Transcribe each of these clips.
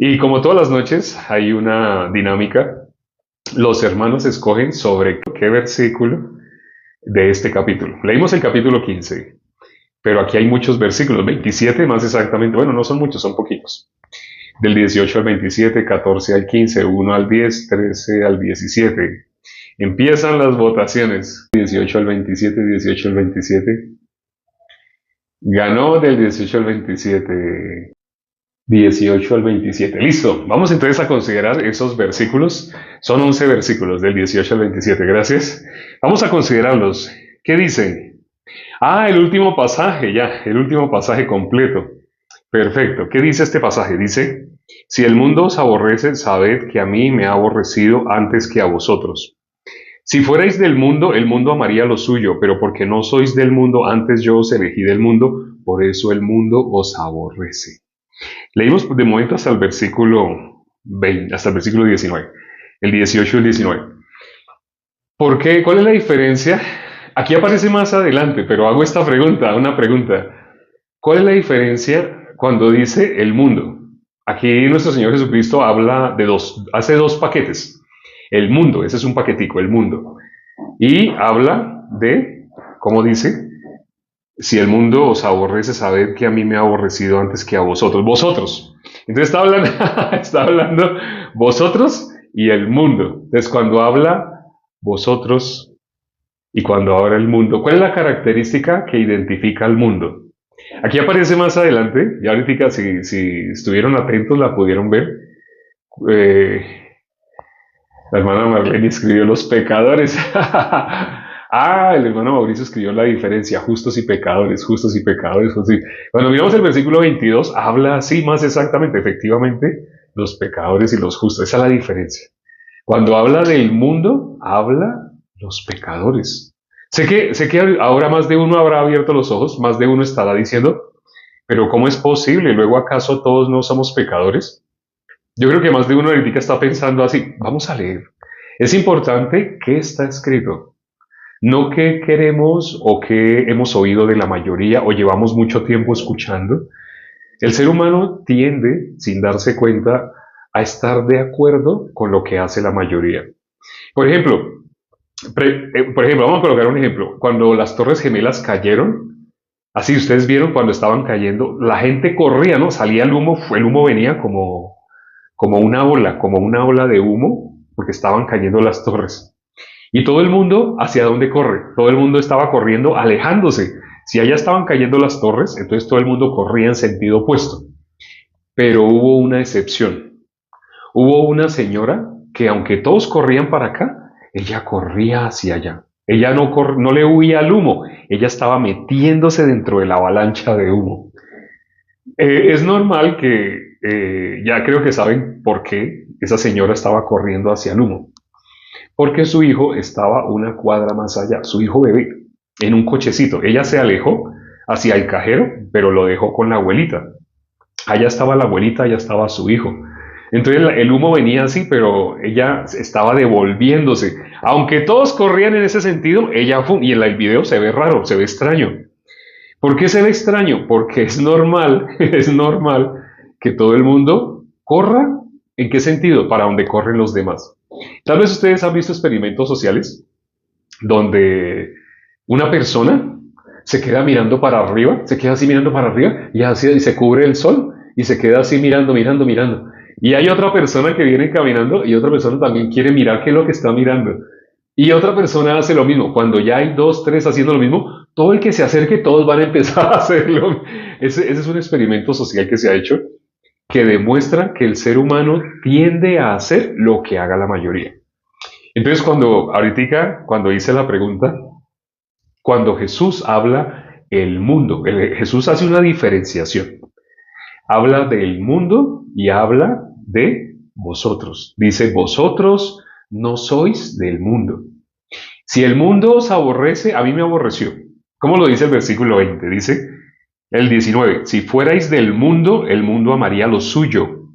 Y como todas las noches hay una dinámica, los hermanos escogen sobre qué versículo de este capítulo. Leímos el capítulo 15, pero aquí hay muchos versículos, 27 más exactamente, bueno, no son muchos, son poquitos. Del 18 al 27, 14 al 15, 1 al 10, 13 al 17. Empiezan las votaciones. 18 al 27, 18 al 27. Ganó del 18 al 27. 18 al 27. Listo. Vamos entonces a considerar esos versículos. Son 11 versículos del 18 al 27. Gracias. Vamos a considerarlos. ¿Qué dicen? El último pasaje, ya, el último pasaje completo. Perfecto. ¿Qué dice este pasaje? Dice, si el mundo os aborrece, sabed que a mí me ha aborrecido antes que a vosotros. Si fuerais del mundo, el mundo amaría lo suyo, pero porque no sois del mundo, antes yo os elegí del mundo, por eso el mundo os aborrece. Leímos de momento hasta el versículo 20, hasta el versículo 19, el 18 y el 19. ¿Por qué? ¿Cuál es la diferencia? Aquí aparece más adelante, pero hago esta pregunta, una pregunta. ¿Cuál es la diferencia cuando dice el mundo? Aquí nuestro Señor Jesucristo habla de hace dos paquetes. El mundo, ese es un paquetico, el mundo. Y habla de, ¿cómo dice? Si el mundo os aborrece, sabed que a mí me ha aborrecido antes que a vosotros. Vosotros. Entonces está hablando, está hablando vosotros y el mundo. Entonces cuando habla vosotros y cuando habla el mundo, ¿cuál es la característica que identifica al mundo? Aquí aparece más adelante, ya ahorita si estuvieron atentos la pudieron ver. Eh, la hermana Marlene escribió los pecadores. El hermano Mauricio escribió la diferencia, justos y pecadores, justos y pecadores. Justos y... Cuando miramos el versículo 22, habla así más exactamente, efectivamente, los pecadores y los justos. Esa es la diferencia. Cuando habla del mundo, habla los pecadores. Sé que ahora más de uno habrá abierto los ojos, más de uno estará diciendo, pero ¿cómo es posible? ¿Luego acaso todos no somos pecadores? Yo creo que más de uno ahorita está pensando así. Vamos a leer. Es importante qué está escrito. No qué queremos o qué hemos oído de la mayoría o llevamos mucho tiempo escuchando. El ser humano tiende, sin darse cuenta, a estar de acuerdo con lo que hace la mayoría. Por ejemplo, vamos a colocar un ejemplo. Cuando las Torres Gemelas cayeron, así ustedes vieron cuando estaban cayendo, la gente corría, ¿no? Salía el humo venía como una ola de humo, porque estaban cayendo las torres. Y todo el mundo, ¿hacia dónde corre? Todo el mundo estaba corriendo, alejándose. Si allá estaban cayendo las torres, entonces todo el mundo corría en sentido opuesto. Pero hubo una excepción. Hubo una señora que aunque todos corrían para acá, ella corría hacia allá. Ella no le huía al humo, ella estaba metiéndose dentro de la avalancha de humo. Es normal que, ya creo que saben por qué esa señora estaba corriendo hacia el humo. Porque su hijo estaba una cuadra más allá, su hijo bebé, en un cochecito. Ella se alejó hacia el cajero, pero lo dejó con la abuelita. Allá estaba la abuelita, allá estaba su hijo. Entonces el humo venía así, pero ella estaba devolviéndose. Aunque todos corrían en ese sentido, ella fue, y en el video se ve raro, se ve extraño. ¿Por qué se ve extraño? Porque es normal, es normal que todo el mundo corra. ¿En qué sentido? Para donde corren los demás. Tal vez ustedes han visto experimentos sociales donde una persona se queda mirando para arriba, se queda así mirando para arriba y así y se cubre el sol y se queda así mirando, mirando, mirando. Y hay otra persona que viene caminando y otra persona también quiere mirar qué es lo que está mirando. Y otra persona hace lo mismo. Cuando ya hay dos, tres haciendo lo mismo, todo el que se acerque, todos van a empezar a hacerlo. Ese es un experimento social que se ha hecho que demuestra que el ser humano tiende a hacer lo que haga la mayoría. Entonces, cuando hice la pregunta, cuando Jesús habla el mundo, Jesús hace una diferenciación. Habla del mundo y habla de vosotros. Dice, vosotros no sois del mundo. Si el mundo os aborrece, a mí me aborreció. ¿Cómo lo dice el versículo 20? Dice el 19, si fuerais del mundo, el mundo amaría lo suyo.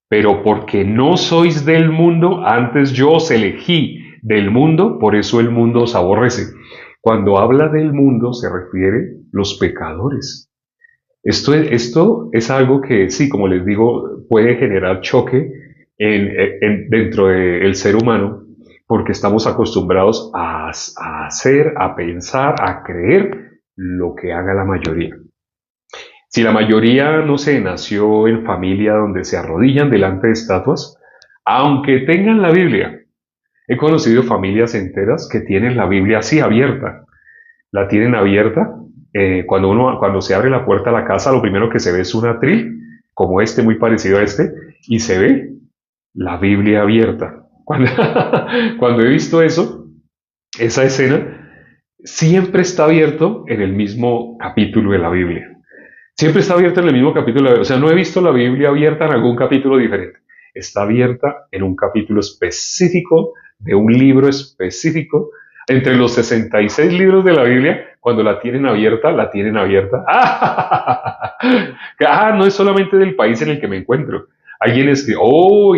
Pero porque no sois del mundo, antes yo os elegí del mundo, por eso el mundo os aborrece. Cuando habla del mundo se refiere a los pecadores. Esto es algo que, sí, como les digo, puede generar choque dentro del ser humano, porque estamos acostumbrados a hacer, a pensar, a creer lo que haga la mayoría. Si la mayoría, no sé, nació en familia donde se arrodillan delante de estatuas, aunque tengan la Biblia, he conocido familias enteras que tienen la Biblia así abierta, la tienen abierta. Cuando se abre la puerta a la casa, lo primero que se ve es un atril, como este, muy parecido a este, y se ve la Biblia abierta. Cuando, cuando he visto eso, esa escena, siempre está abierto en el mismo capítulo de la Biblia. Siempre está abierta en el mismo capítulo. O sea, no he visto la Biblia abierta en algún capítulo diferente. Está abierta en un capítulo específico, de un libro específico. Entre los 66 libros de la Biblia, cuando la tienen abierta, la tienen abierta. No es solamente del país en el que me encuentro. Alguien escribe,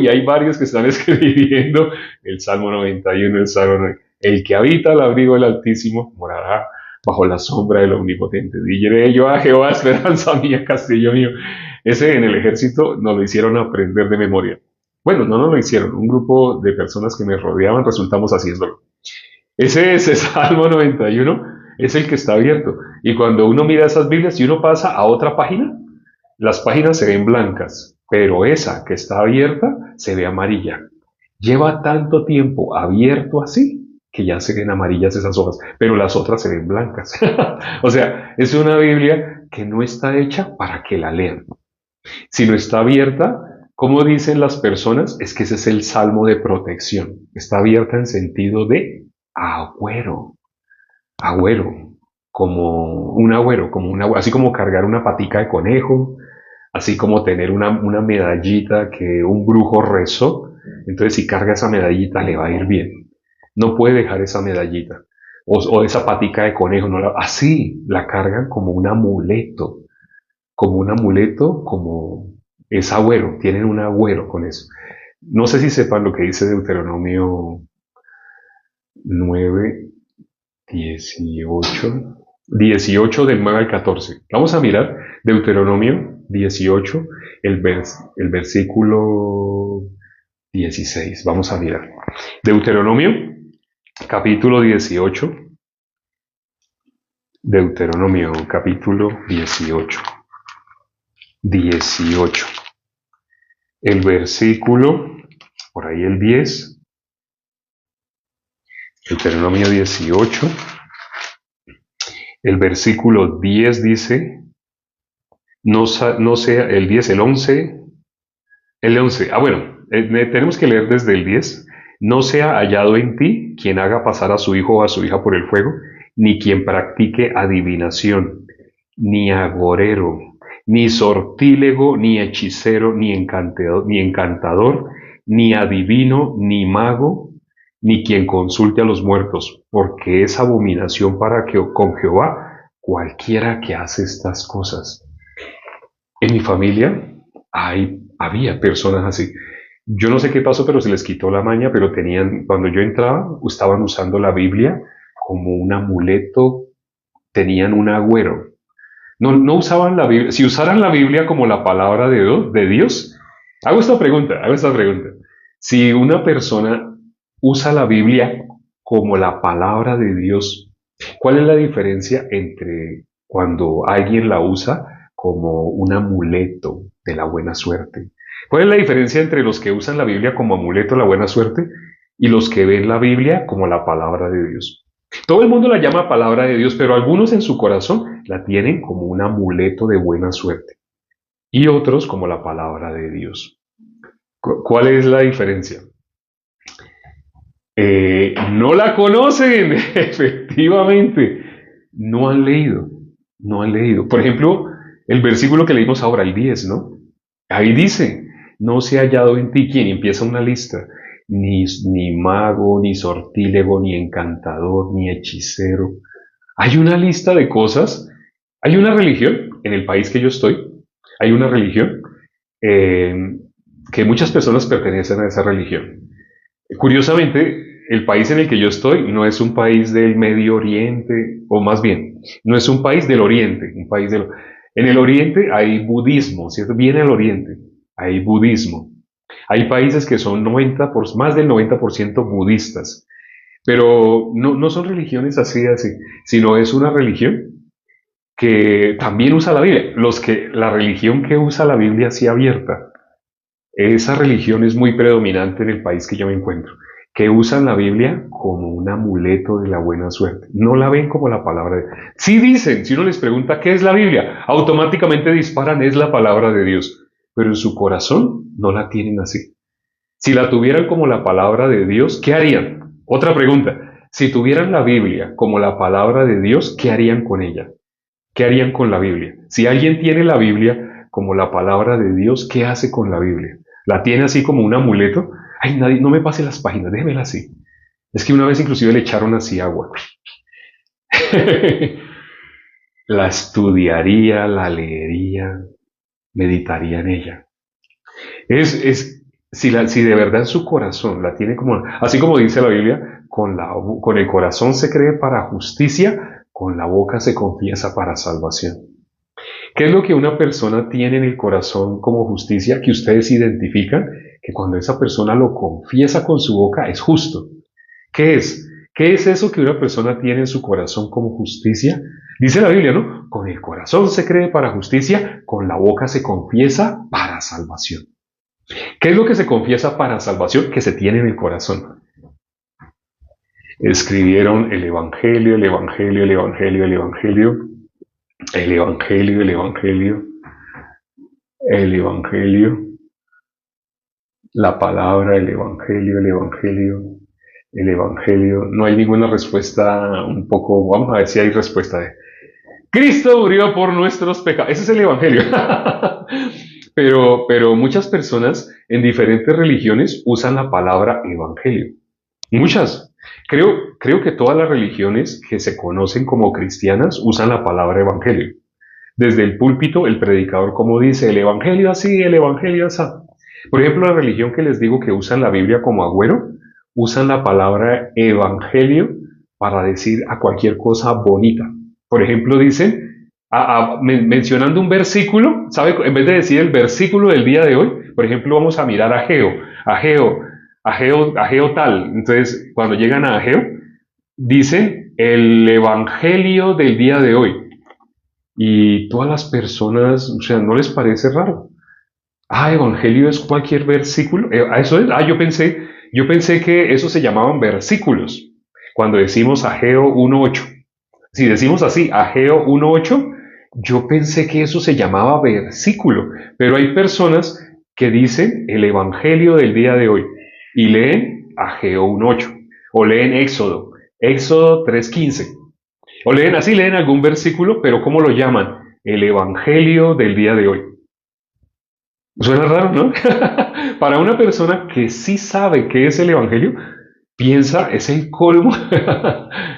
y hay varios que están escribiendo el Salmo 91, el Salmo 90. El que habita al abrigo del Altísimo morará bajo la sombra del Omnipotente. Diré yo a Jehová, esperanza mía, castillo mío. Ese en el ejército nos lo hicieron aprender de memoria. Bueno, no nos lo hicieron. Un grupo de personas que me rodeaban resultamos haciéndolo. Ese Salmo 91 es el que está abierto. Y cuando uno mira esas Biblias y uno pasa a otra página, las páginas se ven blancas, pero esa que está abierta se ve amarilla. Lleva tanto tiempo abierto así que ya se ven amarillas esas hojas, pero las otras se ven blancas. O sea, es una Biblia que no está hecha para que la lean, sino está abierta, como dicen las personas, es que ese es el salmo de protección. Está abierta en sentido de agüero, agüero, como un agüero, así como cargar una patica de conejo, así como tener una medallita que un brujo rezó. Entonces, si carga esa medallita, le va a ir bien. No puede dejar esa medallita. O esa patica de conejo. Así la cargan como un amuleto. Como un amuleto, como es agüero. Tienen un agüero con eso. No sé si sepan lo que dice Deuteronomio 9, 18 del 9 al 14. Vamos a mirar Deuteronomio 18, el versículo 16. Vamos a mirar. Deuteronomio, capítulo 18. Deuteronomio, capítulo 18. 18. El versículo, por ahí el 10. Deuteronomio 18. El versículo 10 dice, no sea el 10, el 11. El 11, bueno, tenemos que leer desde el 10. No sea hallado en ti quien haga pasar a su hijo o a su hija por el fuego, ni quien practique adivinación, ni agorero, ni sortílego, ni hechicero, ni encantador, ni adivino, ni mago, ni quien consulte a los muertos, porque es abominación con Jehová cualquiera que hace estas cosas. En mi familia había personas así. Yo no sé qué pasó, pero se les quitó la maña, pero cuando yo entraba, estaban usando la Biblia como un amuleto, tenían un agüero. No usaban la Biblia. Si usaran la Biblia como la palabra de Dios, hago esta pregunta. Si una persona usa la Biblia como la palabra de Dios, ¿cuál es la diferencia entre cuando alguien la usa como un amuleto de la buena suerte? ¿Cuál es la diferencia entre los que usan la Biblia como amuleto de la buena suerte y los que ven la Biblia como la palabra de Dios? Todo el mundo la llama palabra de Dios, pero algunos en su corazón la tienen como un amuleto de buena suerte y otros como la palabra de Dios. ¿Cuál es la diferencia? No la conocen, efectivamente. No han leído. Por ejemplo, el versículo que leímos ahora, el 10, ¿no? Ahí dice, no se ha hallado en ti quien empieza una lista, ni mago, ni sortílego, ni encantador, ni hechicero. Hay una lista de cosas. Hay una religión, en el país que yo estoy, hay una religión que muchas personas pertenecen a esa religión. Curiosamente, el país en el que yo estoy no es un país del Medio Oriente, o más bien, no es un país del Oriente, En el Oriente hay budismo, ¿cierto? Viene el Oriente, hay budismo. Hay países que son más del 90% budistas, pero no son religiones así, sino es una religión que también usa la Biblia. La religión que usa la Biblia así abierta, esa religión es muy predominante en el país que yo me encuentro, que usan la Biblia como un amuleto de la buena suerte. No la ven como la palabra de Dios. Sí dicen, si uno les pregunta qué es la Biblia, automáticamente disparan, es la palabra de Dios. Pero en su corazón no la tienen así. Si la tuvieran como la palabra de Dios, ¿qué harían? Otra pregunta. Si tuvieran la Biblia como la palabra de Dios, ¿qué harían con ella? ¿Qué harían con la Biblia? Si alguien tiene la Biblia como la palabra de Dios, ¿qué hace con la Biblia? ¿La tiene así como un amuleto? Ay, nadie, no me pase las páginas, déjemela así. Es que una vez inclusive le echaron así agua. La estudiaría, la leería, meditaría en ella. Si de verdad en su corazón la tiene como, así como dice la Biblia, con el corazón se cree para justicia, con la boca se confiesa para salvación. ¿Qué es lo que una persona tiene en el corazón como justicia que ustedes identifican? Que cuando esa persona lo confiesa con su boca es justo. ¿Qué es? ¿Qué es eso que una persona tiene en su corazón como justicia? Dice la Biblia, ¿no? Con el corazón se cree para justicia, con la boca se confiesa para salvación. ¿Qué es lo que se confiesa para salvación? Que se tiene en el corazón. Escribieron el Evangelio, el Evangelio, el Evangelio, el Evangelio, el Evangelio, el Evangelio, el Evangelio, la palabra, el Evangelio, el Evangelio, el Evangelio. No hay ninguna respuesta un poco, vamos a ver si hay respuesta de Cristo murió por nuestros pecados. Ese es el Evangelio. Pero muchas personas en diferentes religiones usan la palabra Evangelio. Muchas. Creo que todas las religiones que se conocen como cristianas usan la palabra Evangelio. Desde el púlpito, el predicador como dice, el Evangelio así, el Evangelio así. Por ejemplo, la religión que les digo que usan la Biblia como agüero, usan la palabra Evangelio para decir a cualquier cosa bonita. Por ejemplo, dicen, mencionando un versículo, ¿sabe? En vez de decir el versículo del día de hoy, por ejemplo, vamos a mirar a Ageo tal. Entonces, cuando llegan a Ageo, dicen el Evangelio del día de hoy. Y todas las personas, o sea, ¿no les parece raro? Evangelio es cualquier versículo. Eso es. Yo pensé que eso se llamaban versículos. Cuando decimos Ageo 1.8. Si decimos así, Ageo 1.8, yo pensé que eso se llamaba versículo. Pero hay personas que dicen el Evangelio del día de hoy y leen Ageo 1.8 o leen Éxodo 3.15 o leen algún versículo, pero ¿cómo lo llaman? El Evangelio del día de hoy. Suena raro, ¿no? Para una persona que sí sabe qué es el Evangelio, piensa, es el colmo,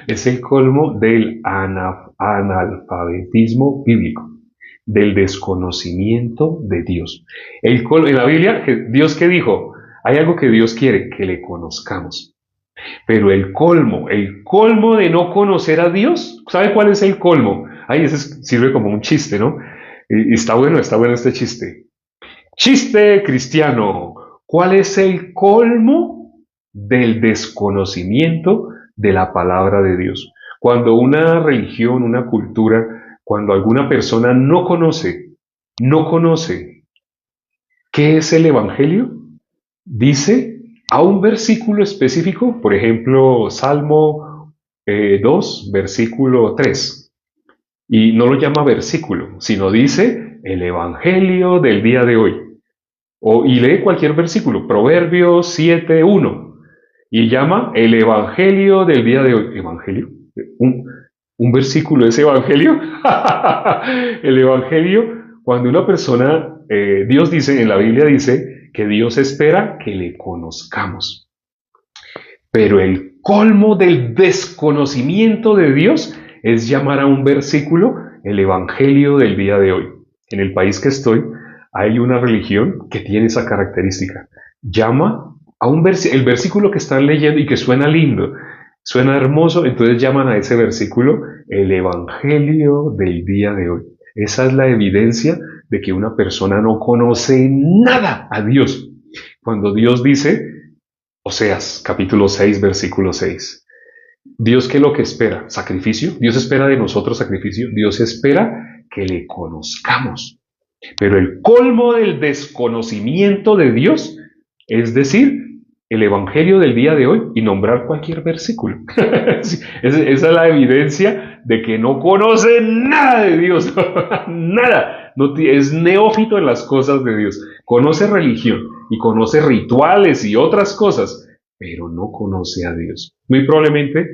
es el colmo del analfabetismo bíblico, del desconocimiento de Dios. En la Biblia, ¿Dios qué dijo? Hay algo que Dios quiere, que le conozcamos. Pero el colmo de no conocer a Dios, ¿sabe cuál es el colmo? Ese sirve como un chiste, ¿no? Y está bueno este chiste. Chiste cristiano. ¿Cuál es el colmo del desconocimiento de la palabra de Dios? Cuando una religión, una cultura, cuando alguna persona no conoce qué es el Evangelio, dice a un versículo específico, por ejemplo, Salmo 2, versículo 3, y no lo llama versículo, sino dice el Evangelio del día de hoy. Y lee cualquier versículo, Proverbios 7.1, y llama el Evangelio del día de hoy. ¿Evangelio? ¿Un versículo es Evangelio? El Evangelio, cuando una persona, Dios dice, en la Biblia dice, que Dios espera que le conozcamos. Pero el colmo del desconocimiento de Dios es llamar a un versículo el Evangelio del día de hoy. En el país que estoy, hay una religión que tiene esa característica. Llama a el versículo que están leyendo y que suena lindo, suena hermoso, entonces llaman a ese versículo el Evangelio del día de hoy. Esa es la evidencia de que una persona no conoce nada a Dios. Cuando Dios dice, Oseas, capítulo 6, versículo 6, Dios, ¿qué es lo que espera? ¿Sacrificio? Dios espera de nosotros sacrificio. Dios espera que le conozcamos. Pero el colmo del desconocimiento de Dios es decir, el evangelio del día de hoy y nombrar cualquier versículo. Sí, esa es la evidencia de que no conoce nada de Dios. Nada. No, es neófito en las cosas de Dios. Conoce religión y conoce rituales y otras cosas, pero no conoce a Dios. Muy probablemente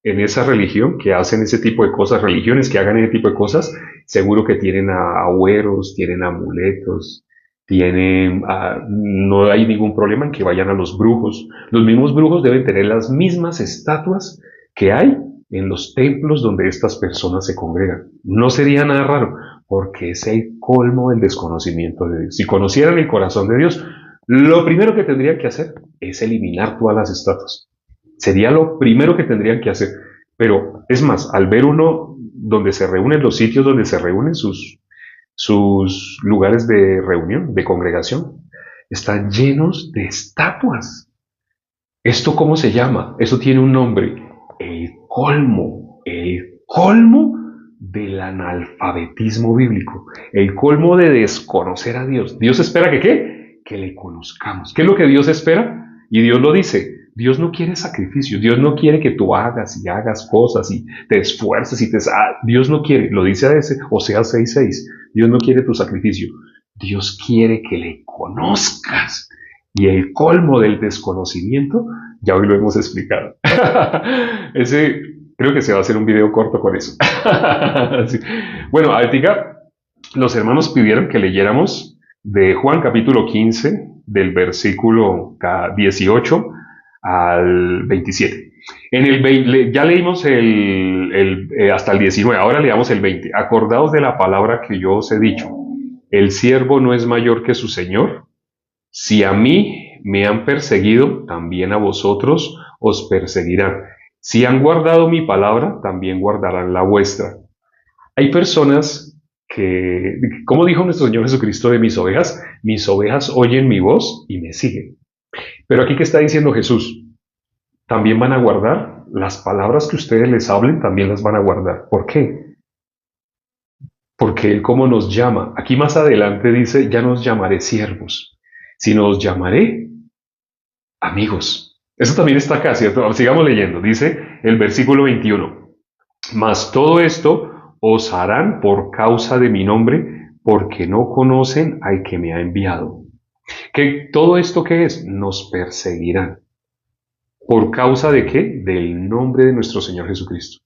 en esa religión que hacen ese tipo de cosas, religiones que hagan ese tipo de cosas, seguro que tienen a agüeros, tienen amuletos, tienen, no hay ningún problema en que vayan a los brujos. Los mismos brujos deben tener las mismas estatuas que hay en los templos donde estas personas se congregan. No sería nada raro, porque es el colmo del desconocimiento de Dios. Si conocieran el corazón de Dios, lo primero que tendrían que hacer es eliminar todas las estatuas. Sería lo primero que tendrían que hacer. Pero es más, al ver uno donde se reúnen, los sitios donde se reúnen sus lugares de reunión, de congregación, están llenos de estatuas. ¿Esto cómo se llama? Eso tiene un nombre. El colmo del analfabetismo bíblico, el colmo de desconocer a Dios. Dios espera que ¿qué? Que le conozcamos. ¿Qué es lo que Dios espera? Y Dios lo dice. Dios no quiere sacrificio, Dios no quiere que tú hagas y hagas cosas y te esfuerces y Dios no quiere, lo dice a ese, Oseas 6:6, Dios no quiere tu sacrificio, Dios quiere que le conozcas. Y el colmo del desconocimiento, ya hoy lo hemos explicado. Ese, creo que se va a hacer un video corto con eso. Sí. Bueno, ahorita los hermanos pidieron que leyéramos de Juan capítulo 15, del versículo 18 al 27. Ya leímos hasta el 19, ahora leamos el 20. Acordaos de la palabra que yo os he dicho. El siervo no es mayor que su señor. Si a mí me han perseguido, también a vosotros os perseguirán. Si han guardado mi palabra, también guardarán la vuestra. Hay personas que, como dijo nuestro Señor Jesucristo de mis ovejas oyen mi voz y me siguen. Pero aquí, ¿qué está diciendo Jesús? También van a guardar las palabras que ustedes les hablen, también las van a guardar. ¿Por qué? Porque Él como nos llama. Aquí más adelante dice, ya no os llamaré siervos, sino os llamaré amigos. Eso también está acá, ¿cierto? Sigamos leyendo. Dice el versículo 21. Mas todo esto os harán por causa de mi nombre, porque no conocen al que me ha enviado. ¿Que todo esto qué es? Nos perseguirán. ¿Por causa de qué? Del nombre de nuestro Señor Jesucristo.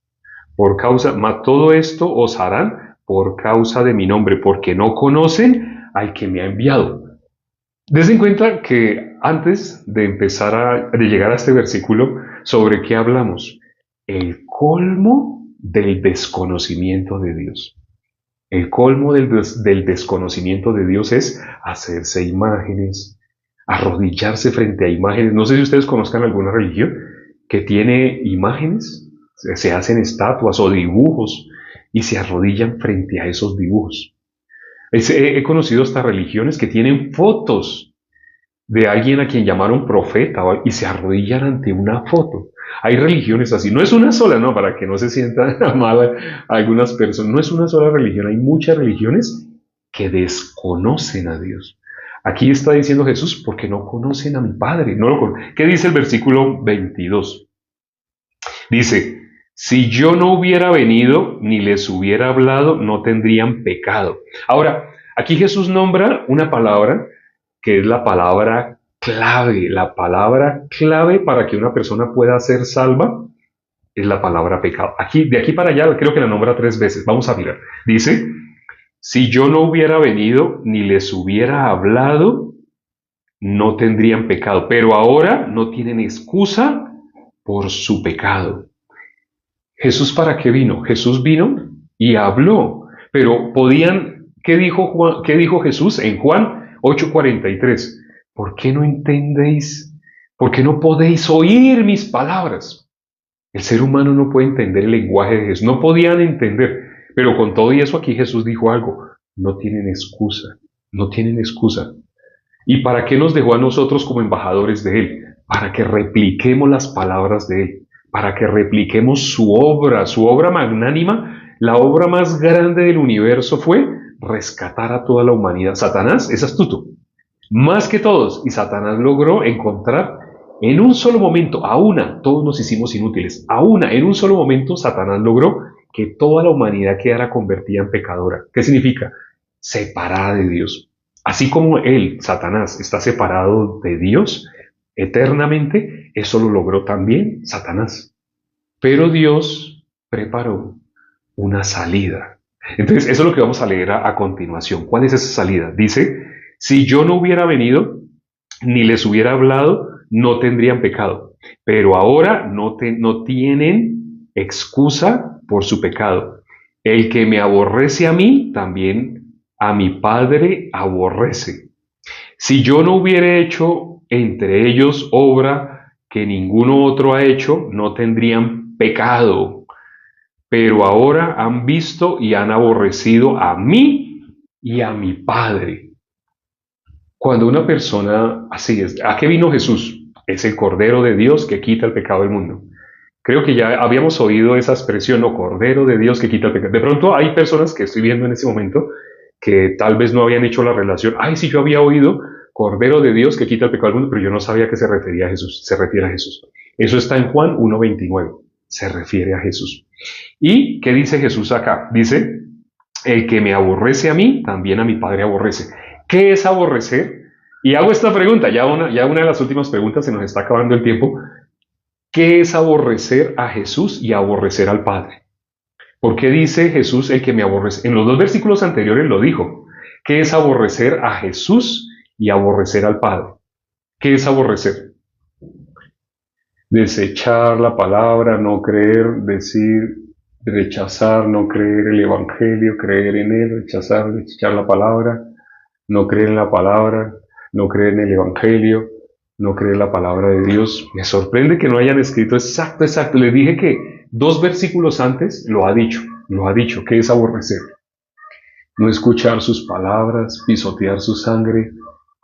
Todo esto os harán por causa de mi nombre, porque no conocen al que me ha enviado. Des en cuenta que antes de de llegar a este versículo, ¿sobre qué hablamos? El colmo del desconocimiento de Dios. El colmo del desconocimiento de Dios es hacerse imágenes, arrodillarse frente a imágenes. No sé si ustedes conozcan alguna religión que tiene imágenes, se hacen estatuas o dibujos y se arrodillan frente a esos dibujos. He conocido hasta religiones que tienen fotos de alguien a quien llamaron profeta y se arrodillan ante una foto. Hay religiones así, no es una sola, no, para que no se sientan mal algunas personas, no es una sola religión, hay muchas religiones que desconocen a Dios. Aquí está diciendo Jesús, porque no conocen a mi Padre. ¿Qué dice el versículo 22? Dice, si yo no hubiera venido ni les hubiera hablado, no tendrían pecado. Ahora, aquí Jesús nombra una palabra que es la palabra clave para que una persona pueda ser salva, es la palabra pecado. De aquí para allá creo que la nombra 3 veces. Vamos a mirar. Dice, si yo no hubiera venido ni les hubiera hablado, no tendrían pecado. Pero ahora no tienen excusa por su pecado. ¿Jesús para qué vino? Jesús vino y habló. Pero ¿qué dijo Jesús en Juan 8:43? ¿Por qué no entendéis? ¿Por qué no podéis oír mis palabras? El ser humano no puede entender el lenguaje de Jesús. No podían entender. Pero con todo y eso aquí Jesús dijo algo, no tienen excusa, no tienen excusa. ¿Y para qué nos dejó a nosotros como embajadores de Él? Para que repliquemos las palabras de Él, para que repliquemos su obra magnánima. La obra más grande del universo fue rescatar a toda la humanidad. Satanás es astuto, más que todos, y Satanás logró encontrar en un solo momento, todos nos hicimos inútiles, en un solo momento Satanás logró que toda la humanidad quedara convertida en pecadora. ¿Qué significa? Separada de Dios. Así como él, Satanás, está separado de Dios eternamente, eso lo logró también Satanás. Pero Dios preparó una salida. Entonces, eso es lo que vamos a leer a continuación. ¿Cuál es esa salida? Dice, si yo no hubiera venido, ni les hubiera hablado, no tendrían pecado. Pero ahora no tienen excusa por su pecado. El que me aborrece a mí, también a mi Padre aborrece. Si yo no hubiera hecho entre ellos obra que ninguno otro ha hecho, no tendrían pecado. Pero ahora han visto y han aborrecido a mí y a mi Padre. Cuando una persona, así es, ¿a qué vino Jesús? Es el Cordero de Dios que quita el pecado del mundo. Creo que ya habíamos oído esa expresión, ¿no? Cordero de Dios que quita el pecado. De pronto hay personas que estoy viendo en ese momento que tal vez no habían hecho la relación. Ay, sí, yo había oído Cordero de Dios que quita el pecado del mundo, pero yo no sabía que se refería a Jesús. Se refiere a Jesús. Eso está en Juan 1:29. Se refiere a Jesús. ¿Y qué dice Jesús acá? Dice, el que me aborrece a mí, también a mi Padre aborrece. ¿Qué es aborrecer? Y hago esta pregunta, ya una de las últimas preguntas, se nos está acabando el tiempo. ¿Qué es aborrecer a Jesús y aborrecer al Padre? ¿Por qué dice Jesús el que me aborrece? En los dos versículos anteriores lo dijo. ¿Qué es aborrecer a Jesús y aborrecer al Padre? ¿Qué es aborrecer? Desechar la palabra, no creer, decir, rechazar, no creer el Evangelio, creer en él, rechazar la palabra, no creer en la palabra, no creer en el Evangelio, no creer en la palabra de Dios. Me sorprende que no hayan escrito exacto. Les dije que 2 versículos antes lo ha dicho, ¿qué es aborrecer? No escuchar sus palabras, pisotear su sangre,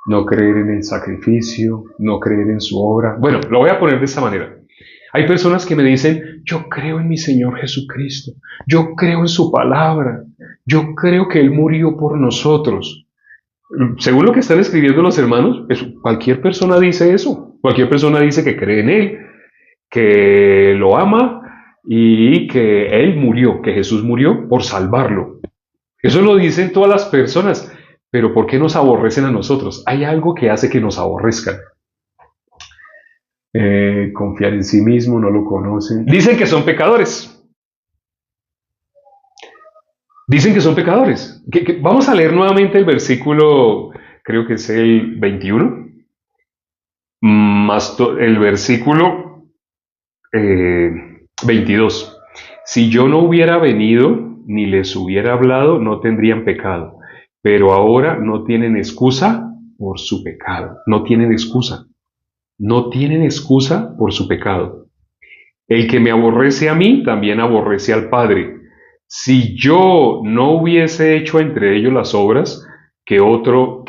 no creer en el sacrificio, no creer en su obra. Bueno, lo voy a poner de esta manera. Hay personas que me dicen, yo creo en mi Señor Jesucristo, yo creo en su palabra, yo creo que Él murió por nosotros. Según lo que están escribiendo los hermanos, cualquier persona dice eso. Cualquier persona dice que cree en Él, que lo ama y que Él murió, que Jesús murió por salvarlo. Eso lo dicen todas las personas. Pero ¿por qué nos aborrecen a nosotros? Hay algo que hace que nos aborrezcan. Confiar en sí mismo, no lo conocen. Dicen que son pecadores. Dicen que son pecadores. Vamos a leer nuevamente el versículo, creo que es el 21, más el versículo 22. Si yo no hubiera venido ni les hubiera hablado, no tendrían pecado. Pero ahora no tienen excusa por su pecado. No tienen excusa. No tienen excusa por su pecado. El que me aborrece a mí, también aborrece al Padre. Si yo no hubiese hecho entre ellos las obras que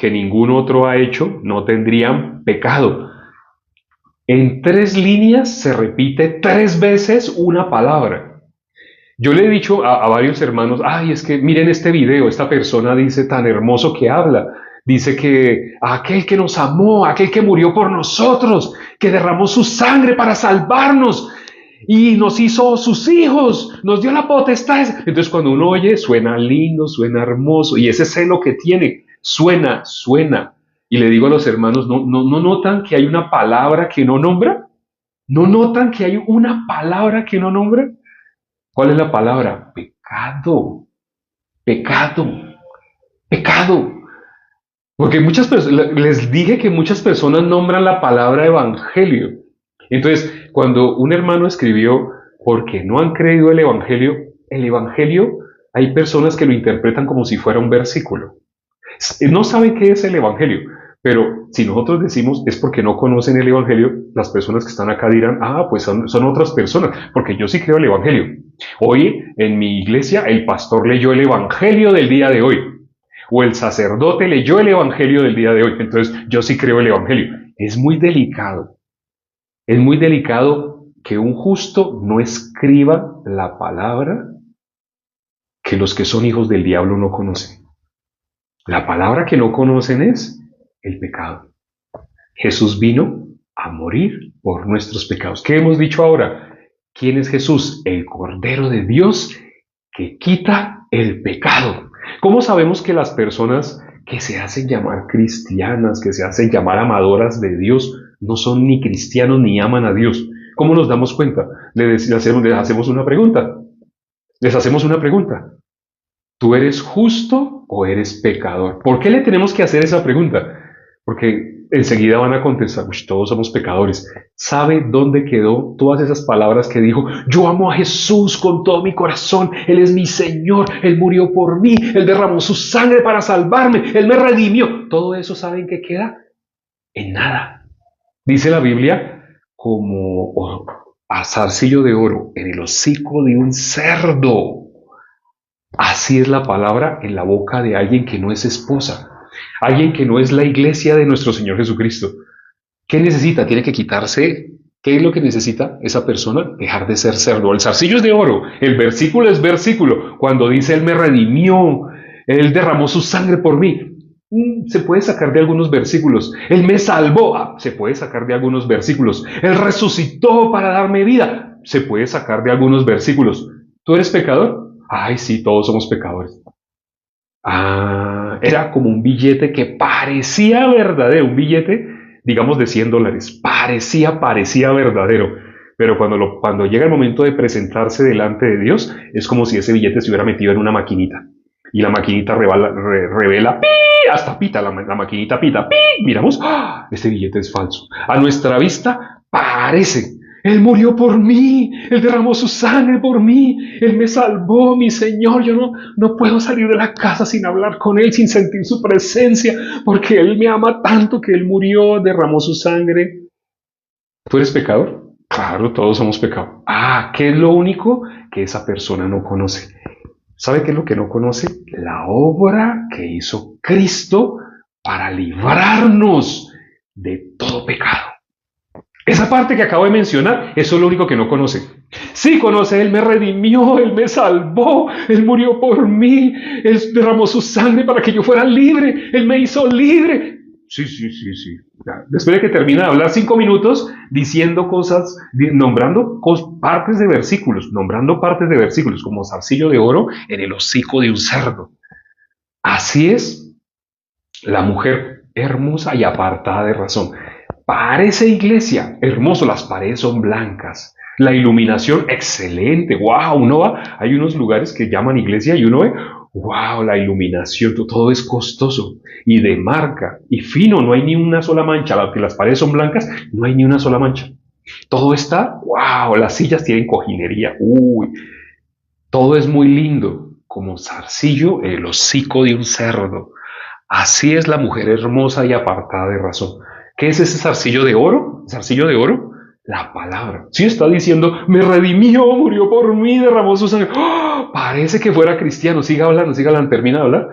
ningún otro ha hecho, no tendrían pecado. En 3 líneas se repite 3 veces una palabra. Yo le he dicho a varios hermanos, ay, es que miren este video, esta persona dice tan hermoso que habla. Dice que aquel que nos amó, aquel que murió por nosotros, que derramó su sangre para salvarnos y nos hizo sus hijos, nos dio la potestad. Entonces cuando uno oye, suena lindo, suena hermoso, y ese celo que tiene, suena. Y le digo a los hermanos, ¿no notan que hay una palabra que no nombra? ¿No notan que hay una palabra que no nombra? ¿Cuál es la palabra? Pecado. Porque muchas personas, les dije que muchas personas nombran la palabra evangelio. Entonces, cuando un hermano escribió, porque no han creído el evangelio, hay personas que lo interpretan como si fuera un versículo. No saben qué es el evangelio. Pero si nosotros decimos es porque no conocen el Evangelio, las personas que están acá dirán, ah, pues son otras personas, porque yo sí creo el Evangelio. Hoy en mi iglesia el pastor leyó el Evangelio del día de hoy, o el sacerdote leyó el Evangelio del día de hoy, entonces yo sí creo el Evangelio. Es muy delicado que un justo no escriba la palabra que los que son hijos del diablo no conocen. La palabra que no conocen es el pecado. Jesús vino a morir por nuestros pecados. ¿Qué hemos dicho ahora? ¿Quién es Jesús? El Cordero de Dios que quita el pecado. ¿Cómo sabemos que las personas que se hacen llamar cristianas, que se hacen llamar amadoras de Dios, no son ni cristianos ni aman a Dios? ¿Cómo nos damos cuenta? Les hacemos una pregunta. Les hacemos una pregunta. ¿Tú eres justo o eres pecador? ¿Por qué le tenemos que hacer esa pregunta? Porque enseguida van a contestar, todos somos pecadores. ¿Sabe dónde quedó todas esas palabras que dijo? Yo amo a Jesús con todo mi corazón. Él es mi Señor. Él murió por mí. Él derramó su sangre para salvarme. Él me redimió. Todo eso, ¿saben qué queda? En nada. Dice la Biblia, como a zarcillo de oro en el hocico de un cerdo. Así es la palabra en la boca de alguien que no es esposa, alguien que no es la iglesia de nuestro Señor Jesucristo. ¿Qué necesita? Tiene que quitarse. ¿Qué es lo que necesita esa persona? Dejar de ser cerdo. El zarcillo es de oro, el versículo es versículo. Cuando dice Él me redimió, Él derramó su sangre por mí, se puede sacar de algunos versículos. Él me salvó, se puede sacar de algunos versículos. Él resucitó para darme vida, se puede sacar de algunos versículos. ¿Tú eres pecador? Ay, sí, todos somos pecadores. Ah, era como un billete que parecía verdadero, un billete, digamos, de $100. Parecía verdadero. Pero cuando llega el momento de presentarse delante de Dios, es como si ese billete se hubiera metido en una maquinita. Y la maquinita revela, ¡pi! Hasta pita, la maquinita pita, ¡pi! Miramos, ¡ah! Este billete es falso. A nuestra vista parece. Él murió por mí, Él derramó su sangre por mí, Él me salvó, mi Señor. Yo no puedo salir de la casa sin hablar con Él, sin sentir su presencia, porque Él me ama tanto que Él murió, derramó su sangre. ¿Tú eres pecador? Claro, todos somos pecadores. Ah, ¿qué es lo único que esa persona no conoce? ¿Sabe qué es lo que no conoce? La obra que hizo Cristo para librarnos de todo pecado. Esa parte que acabo de mencionar, eso es lo único que no conoce. Sí conoce, Él me redimió, Él me salvó, Él murió por mí, Él derramó su sangre para que yo fuera libre, Él me hizo libre. Sí. Después de que termina de hablar 5 minutos diciendo cosas, nombrando partes de versículos, como zarcillo de oro en el hocico de un cerdo. Así es la mujer hermosa y apartada de razón. Parece iglesia, hermoso, las paredes son blancas, la iluminación excelente, wow, uno va, hay unos lugares que llaman iglesia y uno ve, wow, la iluminación, todo es costoso y de marca y fino, no hay ni una sola mancha, aunque las paredes son blancas, no hay ni una sola mancha. Todo está, wow, las sillas tienen cojinería, todo es muy lindo, como zarcillo en el hocico de un cerdo. Así es la mujer hermosa y apartada de razón. ¿Qué es ese zarcillo de oro? ¿Zarcillo de oro? La palabra. Sí está diciendo, me redimió, murió por mí, derramó su sangre. ¡Oh! Parece que fuera cristiano. Siga hablando, termina de hablar.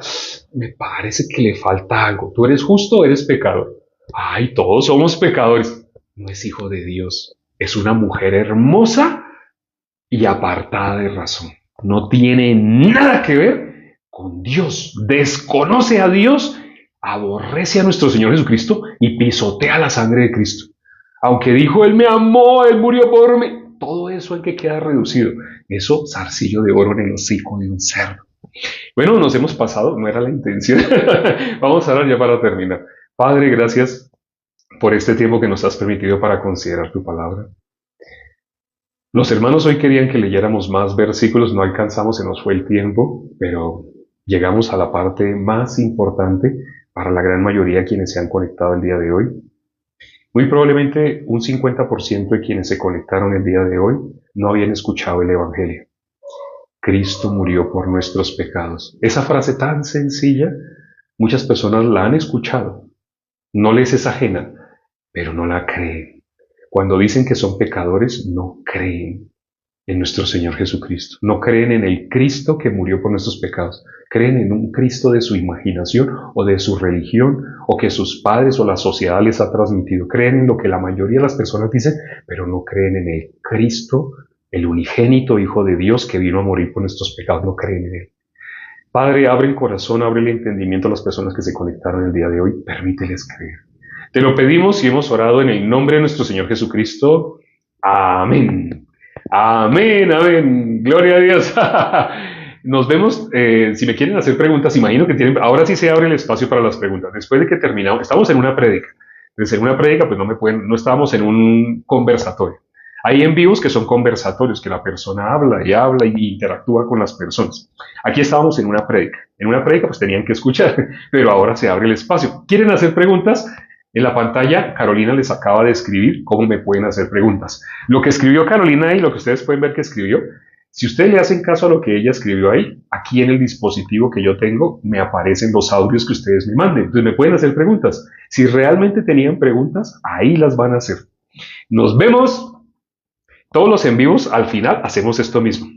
Me parece que le falta algo. ¿Tú eres justo o eres pecador? Ay, todos somos pecadores. No es hijo de Dios. Es una mujer hermosa y apartada de razón. No tiene nada que ver con Dios. Desconoce a Dios, aborrece a nuestro Señor Jesucristo y pisotea la sangre de Cristo. Aunque dijo, Él me amó, Él murió por mí. Todo eso en que queda reducido. Eso, zarcillo de oro en el hocico de un cerdo. Bueno, nos hemos pasado, no era la intención. Vamos a hablar ya para terminar. Padre, gracias por este tiempo que nos has permitido para considerar tu palabra. Los hermanos hoy querían que leyéramos más versículos, no alcanzamos, se nos fue el tiempo, pero llegamos a la parte más importante para la gran mayoría de quienes se han conectado el día de hoy. Muy probablemente un 50% de quienes se conectaron el día de hoy no habían escuchado el Evangelio. Cristo murió por nuestros pecados. Esa frase tan sencilla, muchas personas la han escuchado, no les es ajena, pero no la creen. Cuando dicen que son pecadores, no creen en nuestro Señor Jesucristo. No creen en el Cristo que murió por nuestros pecados. Creen en un Cristo de su imaginación o de su religión o que sus padres o la sociedad les ha transmitido. Creen en lo que la mayoría de las personas dicen, pero no creen en el Cristo, el unigénito Hijo de Dios que vino a morir por nuestros pecados. No creen en Él. Padre, abre el corazón, abre el entendimiento a las personas que se conectaron el día de hoy. Permíteles creer. Te lo pedimos y hemos orado en el nombre de nuestro Señor Jesucristo. Amén. Amén, amén. Gloria a Dios. Nos vemos. Si me quieren hacer preguntas, imagino que tienen. Ahora sí se abre el espacio para las preguntas. Después de que terminamos, estamos en una prédica. Entonces, en una prédica, pues no estábamos en un conversatorio. Hay en vivos que son conversatorios, que la persona habla y interactúa con las personas. Aquí estábamos en una prédica. En una prédica, pues tenían que escuchar, pero ahora se abre el espacio. ¿Quieren hacer preguntas? En la pantalla, Carolina les acaba de escribir cómo me pueden hacer preguntas. Lo que escribió Carolina y lo que ustedes pueden ver que escribió, si ustedes le hacen caso a lo que ella escribió ahí, aquí en el dispositivo que yo tengo, me aparecen los audios que ustedes me manden. Entonces me pueden hacer preguntas. Si realmente tenían preguntas, ahí las van a hacer. Nos vemos. Todos los en vivos, al final, hacemos esto mismo.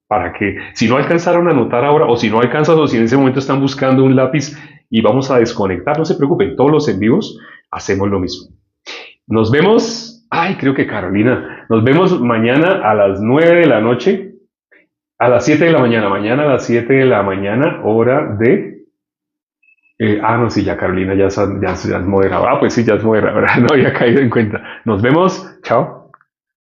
Para que, si no alcanzaron a anotar ahora, o si no alcanzan, o si en ese momento están buscando un lápiz y vamos a desconectar, no se preocupen, todos los en vivos hacemos lo mismo. Nos vemos, creo que Carolina, nos vemos mañana a las 9 de la noche, a las 7 de la mañana, mañana a las 7 de la mañana, hora de... no, sí, ya Carolina ya es moderadora. Pues sí, ya es moderadora, no había caído en cuenta. Nos vemos, chao.